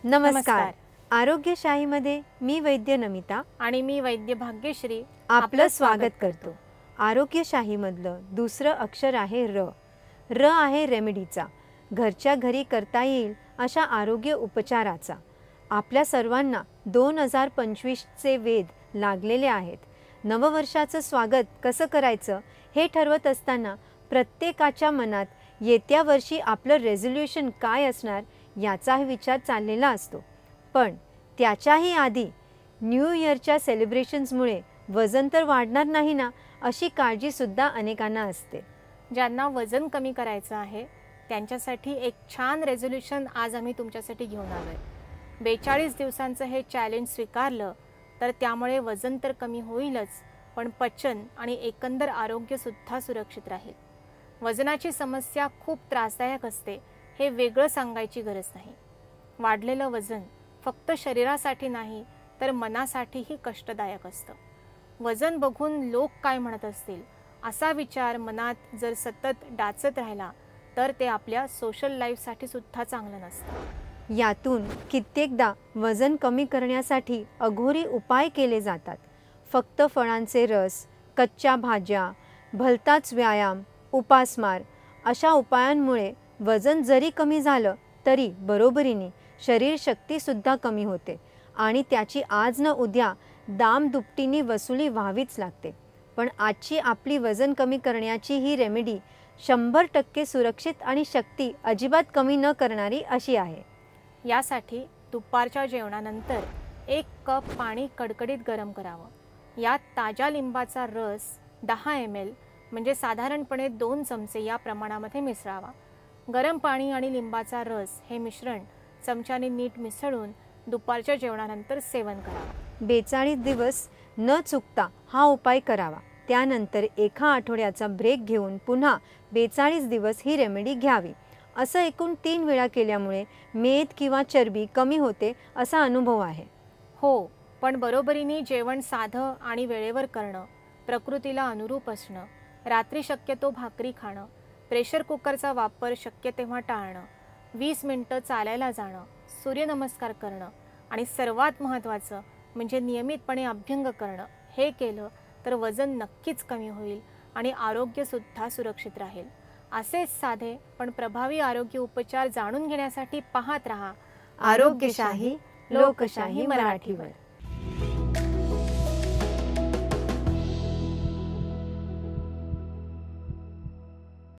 नमस्कार. आरोग्यशाहीमध्ये मी वैद्य नमिता आणि मी वैद्य भाग्यश्री आपलं स्वागत करतो. आरोग्यशाहीमधलं दुसरं अक्षर आहे र. र आहे रेमेडीचा, घरच्या घरी करता येईल अशा आरोग्य उपचाराचा. आपल्या सर्वांना 2025चे वेध लागलेले आहेत. नववर्षाचं स्वागत कसं करायचं हे ठरवत असताना प्रत्येकाच्या मनात येत्या वर्षी आपलं रेझोल्यूशन काय असणार याचाही विचार चाललेला असतो. पण त्याच्याही आधी न्यू इयरच्या सेलिब्रेशन्समुळे वजन तर वाढणार नाही ना, अशी काळजीसुद्धा अनेकांना असते. ज्यांना वजन कमी करायचं आहे त्यांच्यासाठी एक छान रेझोल्यूशन आज आम्ही तुमच्यासाठी घेऊन आलो आहे. 42 दिवसांचं हे चॅलेंज स्वीकारलं तर त्यामुळे वजन तर कमी होईलच, पण पचन आणि एकंदर आरोग्यसुद्धा सुरक्षित राहील. वजनाची समस्या खूप त्रासदायक असते हे वेगळं सांगायची गरज नाही. वाढलेलं वजन फक्त शरीरासाठी नाही तर मनासाठीही कष्टदायक असतं. वजन बघून लोक काय म्हणत असतील असा विचार मनात जर सतत डाचत राहिला तर ते आपल्या सोशल लाईफसाठी सुद्धा चांगलं नसतं. यातून कित्येकदा वजन कमी करण्यासाठी अघोरी उपाय केले जातात. फक्त फळांचे रस, कच्च्या भाज्या, भलताच व्यायाम, उपासमार अशा उपायांमुळे वजन जरी कमी झालं तरी बरोबरीने शरीर शक्तीसुद्धा कमी होते आणि त्याची आज न उद्या दामदुपटीने वसुली व्हावीच लागते. पण आजची आपली वजन कमी करण्याची ही रेमेडी 100% सुरक्षित आणि शक्ती अजिबात कमी न करणारी अशी आहे. यासाठी दुपारच्या जेवणानंतर 1 कप पाणी कडकडीत गरम करावं. यात ताज्या लिंबाचा रस 10 ml म्हणजे साधारणपणे 2 चमचे या प्रमाणामध्ये मिसळावा. गरम पाणी आणि लिंबाचा रस हे मिश्रण चमच्याने नीट मिसळून दुपारच्या जेवणानंतर सेवन करावं. 42 दिवस न चुकता हा उपाय करावा. त्यानंतर एका आठवड्याचा ब्रेक घेऊन पुन्हा 42 दिवस ही रेमेडी घ्यावी. असं एकूण 3 वेळा केल्यामुळे मेद किंवा चरबी कमी होते असा अनुभव आहे. हो, पण बरोबरीने जेवण साधं आणि वेळेवर करणं, प्रकृतीला अनुरूप असणं, रात्री शक्यतो भाकरी खाणं, प्रेशर कुकरचा वापर शक्य तेव्हा टाळणं, 20 मिनिटं चालायला जाणं, सूर्यनमस्कार करणं आणि सर्वात महत्त्वाचं म्हणजे नियमितपणे अभ्यंग करणं हे केलं तर वजन नक्कीच कमी होईल आणि आरोग्यसुद्धा सुरक्षित राहील. असेच साधे पण प्रभावी आरोग्य उपचार जाणून घेण्यासाठी पाहत रहा आरोग्यशाही लोकशाही मराठीवर.